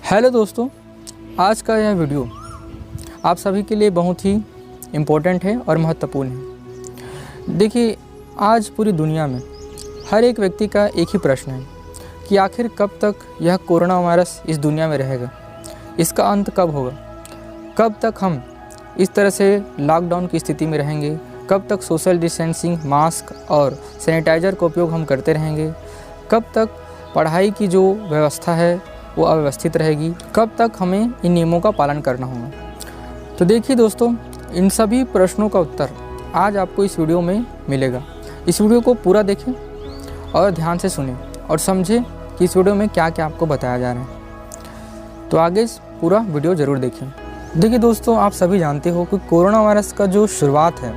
Hello दोस्तों, आज का यह वीडियो आप सभी के लिए बहुत ही इम्पोर्टेंट है और महत्वपूर्ण है। देखिए, आज पूरी दुनिया में हर एक व्यक्ति का एक ही प्रश्न है कि आखिर कब तक यह कोरोना वायरस इस दुनिया में रहेगा, इसका अंत कब होगा, कब तक हम इस तरह से लॉकडाउन की स्थिति में रहेंगे, कब तक सोशल डिस्टेंसिंग, मास्क और सैनिटाइज़र का उपयोग हम करते रहेंगे, कब तक पढ़ाई की जो व्यवस्था है वो अव्यवस्थित रहेगी, कब तक हमें इन नियमों का पालन करना होगा। तो देखिए दोस्तों, इन सभी प्रश्नों का उत्तर आज आपको इस वीडियो में मिलेगा। इस वीडियो को पूरा देखें और ध्यान से सुनें और समझें कि इस वीडियो में क्या क्या आपको बताया जा रहा है। तो आगे पूरा वीडियो ज़रूर देखें। देखिए दोस्तों, आप सभी जानते हो कि कोरोना वायरस का जो शुरुआत है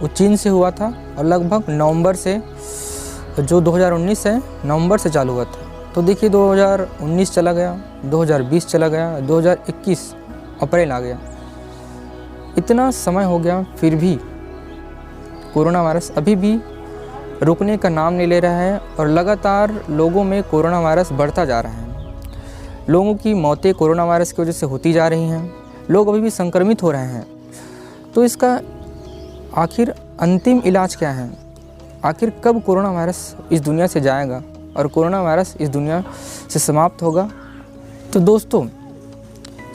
वो चीन से हुआ था और लगभग नवंबर से, जो 2019 है, नवंबर से चालू हुआ था। तो देखिए 2019 चला गया, 2020 चला गया, 2021 अप्रैल आ गया, इतना समय हो गया, फिर भी कोरोना वायरस अभी भी रुकने का नाम नहीं ले रहा है और लगातार लोगों में कोरोना वायरस बढ़ता जा रहा है। लोगों की मौतें कोरोना वायरस की वजह से होती जा रही हैं, लोग अभी भी संक्रमित हो रहे हैं। तो इसका आखिर अंतिम इलाज क्या है? आखिर कब कोरोना वायरस इस दुनिया से जाएगा और कोरोना वायरस इस दुनिया से समाप्त होगा? तो दोस्तों,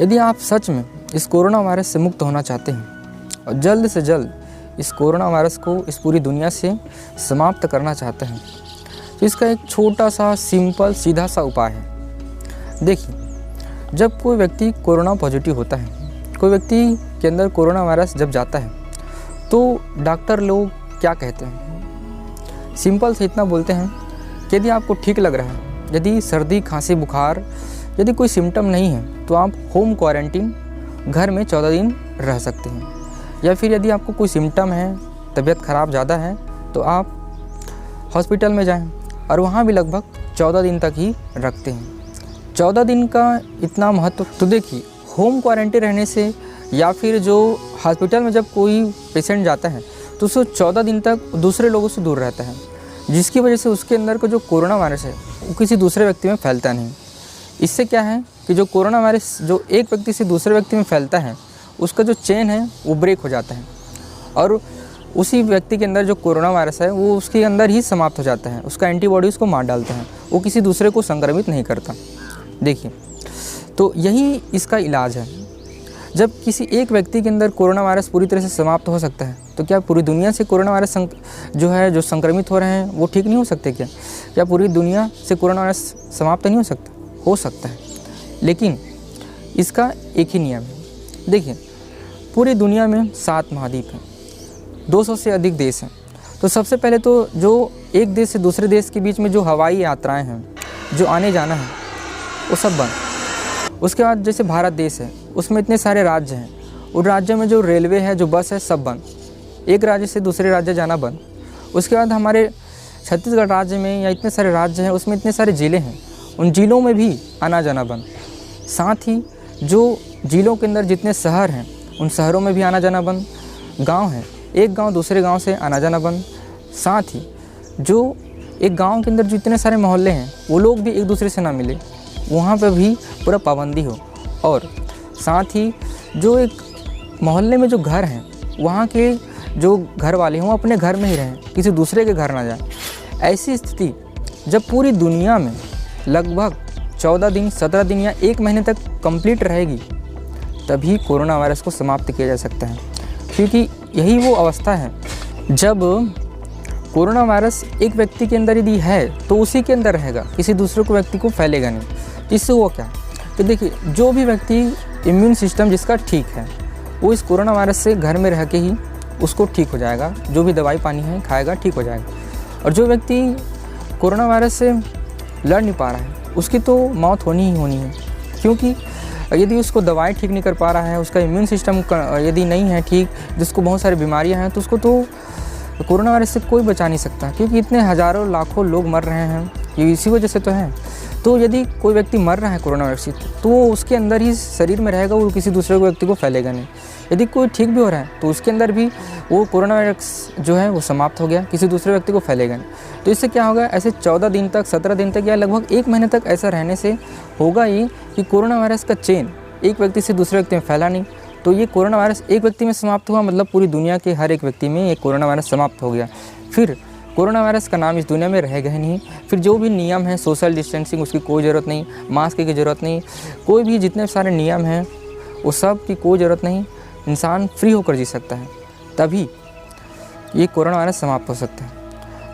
यदि आप सच में इस कोरोना वायरस से मुक्त होना चाहते हैं और जल्द से जल्द इस कोरोना वायरस को इस पूरी दुनिया से समाप्त करना चाहते हैं, तो इसका एक छोटा सा सिंपल सीधा सा उपाय है। देखिए, जब कोई व्यक्ति कोरोना पॉजिटिव होता है, कोई व्यक्ति के अंदर कोरोना वायरस जब जाता है, तो डॉक्टर लोग क्या कहते हैं? सिंपल से इतना बोलते हैं कि यदि आपको ठीक लग रहा है, यदि सर्दी, खांसी, बुखार, यदि कोई सिम्टम नहीं है, तो आप होम क्वारंटीन घर में 14 दिन रह सकते हैं। या फिर यदि आपको कोई सिम्टम है, तबीयत ख़राब ज़्यादा है, तो आप हॉस्पिटल में जाएं और वहाँ भी लगभग 14 दिन तक ही रखते हैं। 14 दिन का इतना महत्व। तो देखिए, होम क्वारंटीन रहने से या फिर जो हॉस्पिटल में जब कोई पेशेंट जाता है तो उसको 14 दिन तक दूसरे लोगों से दूर रहता है, जिसकी वजह से उसके अंदर का जो कोरोना वायरस है वो किसी दूसरे व्यक्ति में फैलता नहीं। इससे क्या है कि जो कोरोना वायरस जो एक व्यक्ति से दूसरे व्यक्ति में फैलता है, उसका जो चेन है वो ब्रेक हो जाता है और उसी व्यक्ति के अंदर जो कोरोना वायरस है वो उसके अंदर ही समाप्त हो जाता है, उसका एंटीबॉडी उसको मार डालता है, वो किसी दूसरे को संक्रमित नहीं करता। देखिए, तो यही इसका इलाज है। जब किसी एक व्यक्ति के अंदर कोरोना वायरस पूरी तरह से समाप्त हो सकता है, तो क्या पूरी दुनिया से कोरोना वायरस जो संक्रमित हो रहे हैं वो ठीक नहीं हो सकते? क्या पूरी दुनिया से कोरोना वायरस समाप्त नहीं हो सकता? हो सकता है, लेकिन इसका एक ही नियम है। देखिए, पूरी दुनिया में 7 महाद्वीप हैं, 200 से अधिक देश हैं। तो सबसे पहले तो जो एक देश से दूसरे देश के बीच में जो हवाई यात्राएँ हैं, जो आने जाना है, वो सब बंद। उसके बाद जैसे भारत देश है, उसमें इतने सारे राज्य हैं, उन राज्यों में जो रेलवे है, जो बस है, सब बंद। एक राज्य से दूसरे राज्य जाना बंद। उसके बाद हमारे छत्तीसगढ़ राज्य में या इतने सारे राज्य हैं, उसमें इतने सारे ज़िले हैं, उन ज़िलों में भी आना जाना बंद। साथ ही जो ज़िलों के अंदर जितने शहर हैं, उन शहरों में भी आना जाना बंद। गांव हैं, एक गांव दूसरे गांव से आना जाना बंद। साथ ही जो एक गांव के अंदर जितने सारे मोहल्ले हैं, वो लोग भी एक दूसरे से ना मिले, वहाँ पर भी पूरा पाबंदी हो। और साथ ही जो एक मोहल्ले में जो घर हैं, वहाँ के जो घर वाले हों अपने घर में ही रहें, किसी दूसरे के घर ना जाएं। ऐसी स्थिति जब पूरी दुनिया में लगभग 14 दिन, 17 दिन या 1 महीने तक कंप्लीट रहेगी, तभी कोरोना वायरस को समाप्त किया जा सकता है। क्योंकि यही वो अवस्था है जब कोरोना वायरस एक व्यक्ति के अंदर यदि है तो उसी के अंदर रहेगा, किसी दूसरे को व्यक्ति को फैलेगा नहीं। इससे वो क्या, तो देखिए, जो भी व्यक्ति इम्यून सिस्टम जिसका ठीक है, वो इस कोरोना वायरस से घर में रह के ही उसको ठीक हो जाएगा, जो भी दवाई पानी है खाएगा, ठीक हो जाएगा। और जो व्यक्ति कोरोना वायरस से लड़ नहीं पा रहा है, उसकी तो मौत होनी ही होनी है। क्योंकि यदि उसको दवाई ठीक नहीं कर पा रहा है, उसका इम्यून सिस्टम यदि नहीं है ठीक, जिसको बहुत सारी बीमारियां हैं, तो उसको तो कोरोना वायरस से कोई बचा नहीं सकता। क्योंकि इतने हज़ारों लाखों लोग मर रहे हैं, ये इसी वजह से तो है। तो यदि कोई व्यक्ति मर रहा है कोरोना वायरस से, तो वो उसके अंदर ही शरीर में रहेगा, वो किसी दूसरे व्यक्ति को फैलेगा नहीं। यदि कोई ठीक भी हो रहा है तो उसके अंदर भी वो कोरोना वायरस जो है वो समाप्त हो गया, किसी दूसरे व्यक्ति को फैलेगा नहीं। तो इससे क्या होगा, ऐसे 14 दिन तक, 17 दिन तक या लगभग 1 महीने तक ऐसा रहने से होगा ये कि कोरोना वायरस का चेन एक व्यक्ति से दूसरे व्यक्ति में फैला नहीं। तो ये कोरोना वायरस एक व्यक्ति में समाप्त हुआ, मतलब पूरी दुनिया के हर एक व्यक्ति में ये कोरोना वायरस समाप्त हो गया। फिर कोरोना वायरस का नाम इस दुनिया में रहेगा ही नहीं। फिर जो भी नियम है सोशल डिस्टेंसिंग, उसकी कोई ज़रूरत नहीं, मास्क की ज़रूरत नहीं, कोई भी जितने सारे नियम हैं वो सब की कोई ज़रूरत नहीं। इंसान फ्री होकर जी सकता है, तभी ये कोरोना वायरस समाप्त हो सकता है।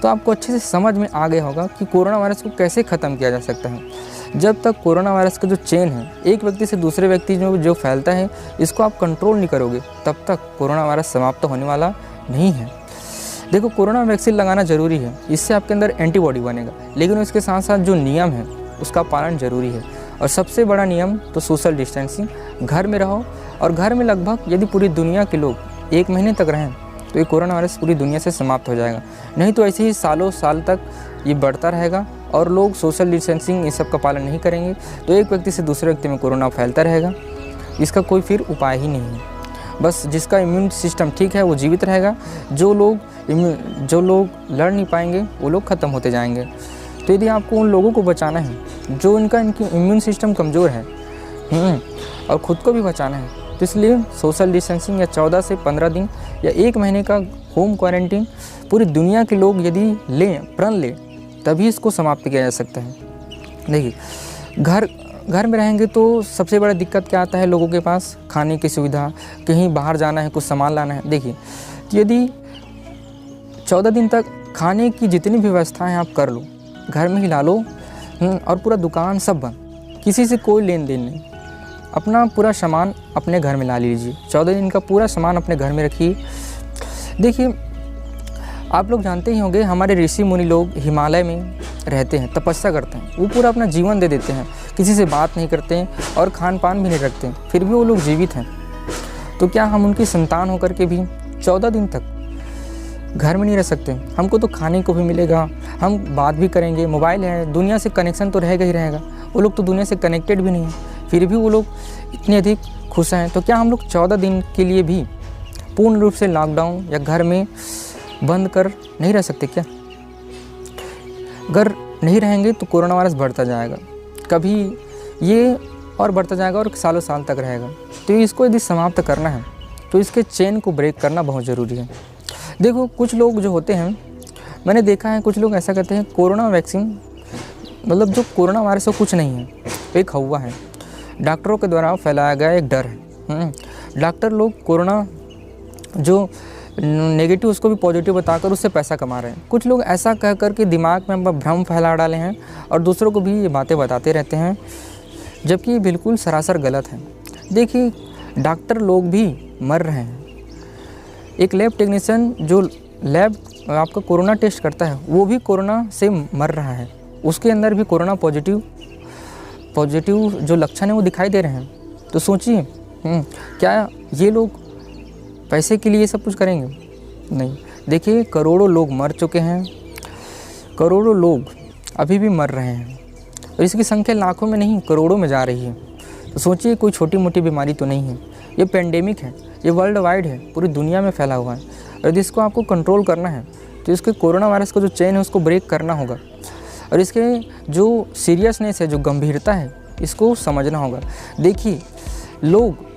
तो आपको अच्छे से समझ में आ गया होगा कि कोरोना वायरस को कैसे ख़त्म किया जा सकता है। जब तक कोरोना वायरस का जो चेन है एक व्यक्ति से दूसरे व्यक्ति में जो फैलता है, इसको आप कंट्रोल नहीं करोगे, तब तक कोरोना वायरस समाप्त होने वाला नहीं है। देखो, कोरोना वैक्सीन लगाना ज़रूरी है, इससे आपके अंदर एंटीबॉडी बनेगा, लेकिन उसके साथ साथ जो नियम है उसका पालन ज़रूरी है। और सबसे बड़ा नियम तो सोशल डिस्टेंसिंग, घर में रहो। और घर में लगभग यदि पूरी दुनिया के लोग 1 महीने तक रहें तो ये कोरोना वायरस पूरी दुनिया से समाप्त हो जाएगा। नहीं तो ऐसे ही सालों साल तक ये बढ़ता रहेगा और लोग सोशल डिस्टेंसिंग इस सब का पालन नहीं करेंगे, तो एक व्यक्ति से दूसरे व्यक्ति में कोरोना फैलता रहेगा। इसका कोई फिर उपाय ही नहीं है। बस जिसका इम्यून सिस्टम ठीक है वो जीवित रहेगा, जो लोग लड़ नहीं पाएंगे वो लोग ख़त्म होते जाएंगे। तो यदि आपको उन लोगों को बचाना है जो इनकी इम्यून सिस्टम कमज़ोर है और ख़ुद को भी बचाना है, तो इसलिए सोशल डिस्टेंसिंग या 14 से 15 दिन या 1 महीने का होम क्वारंटीन पूरी दुनिया के लोग यदि प्रण लें तभी इसको समाप्त किया जा सकता है। देखिए, घर में रहेंगे तो सबसे बड़ा दिक्कत क्या आता है लोगों के पास, खाने की सुविधा, कहीं बाहर जाना है, कुछ सामान लाना है। देखिए, यदि 14 दिन तक खाने की जितनी भी व्यवस्थाएं आप कर लो, घर में ही ला लो, और पूरा दुकान सब बंद, किसी से कोई लेन देन नहीं, अपना पूरा सामान अपने घर में ला लीजिए। 14 दिन का पूरा सामान अपने घर में रखिए। देखिए, आप लोग जानते ही होंगे, हमारे ऋषि मुनि लोग हिमालय में रहते हैं, तपस्या करते हैं, वो पूरा अपना जीवन दे देते हैं, किसी से बात नहीं करते हैं और खान पान भी नहीं रखते हैं, फिर भी वो लोग जीवित हैं। तो क्या हम उनकी संतान होकर के भी 14 दिन तक घर में नहीं रह सकते? हमको तो खाने को भी मिलेगा, हम बात भी करेंगे, मोबाइल है, दुनिया से कनेक्शन तो रहेगा ही रहेगा। वो लोग तो दुनिया से कनेक्टेड भी नहीं है, फिर भी वो लोग इतने अधिक खुश हैं। तो क्या हम लोग 14 दिन के लिए भी पूर्ण रूप से लॉकडाउन या घर में बंद कर नहीं रह सकते क्या? अगर नहीं रहेंगे तो कोरोना वायरस बढ़ता जाएगा, कभी ये और बढ़ता जाएगा और सालों साल तक रहेगा। तो इसको यदि समाप्त करना है तो इसके चेन को ब्रेक करना बहुत ज़रूरी है। देखो, कुछ लोग जो होते हैं, मैंने देखा है, कुछ लोग ऐसा कहते हैं कोरोना वैक्सीन मतलब जो कोरोना वायरस है कुछ नहीं है, एक हवा है, डॉक्टरों के द्वारा फैलाया गया एक डर है। डॉक्टर लोग कोरोना जो नेगेटिव उसको भी पॉजिटिव बताकर उससे पैसा कमा रहे हैं। कुछ लोग ऐसा कह कर के दिमाग में भ्रम फैला डाले हैं और दूसरों को भी ये बातें बताते रहते हैं, जबकि ये बिल्कुल सरासर गलत है। देखिए, डॉक्टर लोग भी मर रहे हैं। एक लैब टेक्नीशियन जो लैब आपका कोरोना टेस्ट करता है वो भी कोरोना से मर रहा है, उसके अंदर भी कोरोना पॉजिटिव जो लक्षण है वो दिखाई दे रहे हैं। तो सोचिए, क्या ये लोग पैसे के लिए सब कुछ करेंगे? नहीं। देखिए, करोड़ों लोग मर चुके हैं, करोड़ों लोग अभी भी मर रहे हैं और इसकी संख्या लाखों में नहीं करोड़ों में जा रही है। तो सोचिए, कोई छोटी मोटी बीमारी तो नहीं है, ये पेंडेमिक है, ये वर्ल्ड वाइड है, पूरी दुनिया में फैला हुआ है। और यदि इसको आपको कंट्रोल करना है तो इसके कोरोना वायरस का जो चेन है उसको ब्रेक करना होगा और इसके जो सीरियसनेस है, जो गंभीरता है, इसको समझना होगा। देखिए, लोग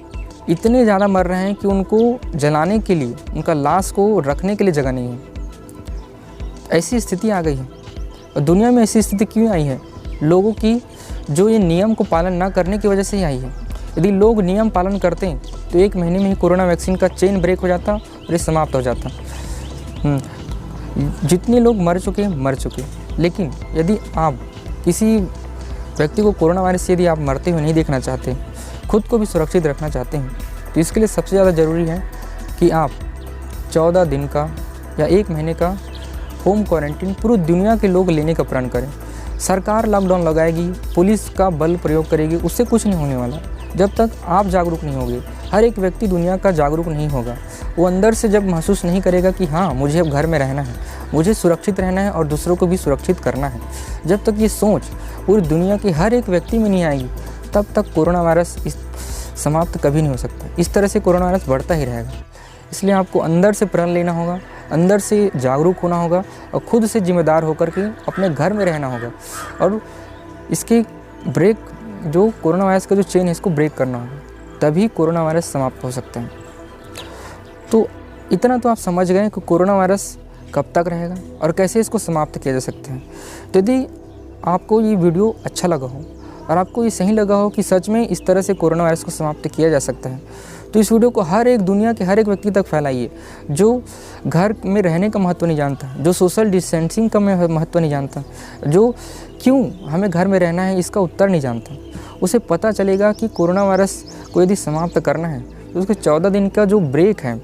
इतने ज़्यादा मर रहे हैं कि उनको जलाने के लिए, उनका लाश को रखने के लिए जगह नहीं है। ऐसी स्थिति आ गई है। और दुनिया में ऐसी स्थिति क्यों आई है? लोगों की जो ये नियम को पालन ना करने की वजह से ही आई है। यदि लोग नियम पालन करते हैं तो 1 महीने में ही कोरोना वैक्सीन का चेन ब्रेक हो जाता और ये समाप्त हो जाता। जितने लोग मर चुके। लेकिन यदि आप किसी व्यक्ति को कोरोना वायरस से यदि आप मरते हुए नहीं देखना चाहते, खुद को भी सुरक्षित रखना चाहते हैं, तो इसके लिए सबसे ज़्यादा ज़रूरी है कि आप 14 दिन का या 1 महीने का होम क्वारंटीन पूरी दुनिया के लोग लेने का प्रण करें। सरकार लॉकडाउन लगाएगी, पुलिस का बल प्रयोग करेगी, उससे कुछ नहीं होने वाला जब तक आप जागरूक नहीं होंगे। हर एक व्यक्ति दुनिया का जागरूक नहीं होगा वो अंदर से जब महसूस नहीं करेगा कि हाँ मुझे अब घर में रहना है, मुझे सुरक्षित रहना है और दूसरों को भी सुरक्षित करना है, जब तक ये सोच पूरी दुनिया के हर एक व्यक्ति में नहीं आएगी, तब तक कोरोना वायरस समाप्त कभी नहीं हो सकता। इस तरह से कोरोना वायरस बढ़ता ही रहेगा। इसलिए आपको अंदर से प्रण लेना होगा, अंदर से जागरूक होना होगा और खुद से जिम्मेदार होकर के अपने घर में रहना होगा और इसके ब्रेक जो कोरोना वायरस का जो चेन है इसको ब्रेक करना होगा, तभी कोरोना वायरस समाप्त हो सकता है। तो इतना तो आप समझ गए कि कोरोना वायरस कब तक रहेगा और कैसे इसको समाप्त किया जा सकता है। तो यदि आपको ये वीडियो अच्छा लगा हो और आपको ये सही लगा हो कि सच में इस तरह से कोरोना वायरस को समाप्त किया जा सकता है, तो इस वीडियो को हर एक दुनिया के हर एक व्यक्ति तक फैलाइए जो घर में रहने का महत्व नहीं जानता, जो सोशल डिस्टेंसिंग का महत्व नहीं जानता, जो क्यों हमें घर में रहना है इसका उत्तर नहीं जानता। उसे पता चलेगा कि कोरोना वायरस को यदि समाप्त करना है तो उसके 14 दिन का जो ब्रेक है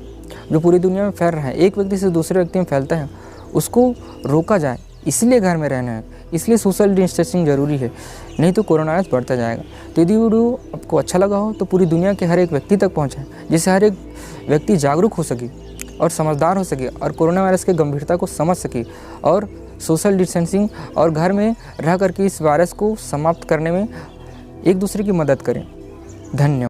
जो पूरी दुनिया में फैल रहा है, एक व्यक्ति से दूसरे व्यक्ति में फैलता है, उसको रोका जाए। इसलिए घर में रहना है, इसलिए सोशल डिस्टेंसिंग ज़रूरी है, नहीं तो कोरोना वायरस बढ़ता जाएगा। तो यदि वीडियो आपको अच्छा लगा हो तो पूरी दुनिया के हर एक व्यक्ति तक पहुंचाएं, जिससे हर एक व्यक्ति जागरूक हो सके और समझदार हो सके और कोरोना वायरस की गंभीरता को समझ सके और सोशल डिस्टेंसिंग और घर में रह करके इस वायरस को समाप्त करने में एक दूसरे की मदद करें। धन्यवाद।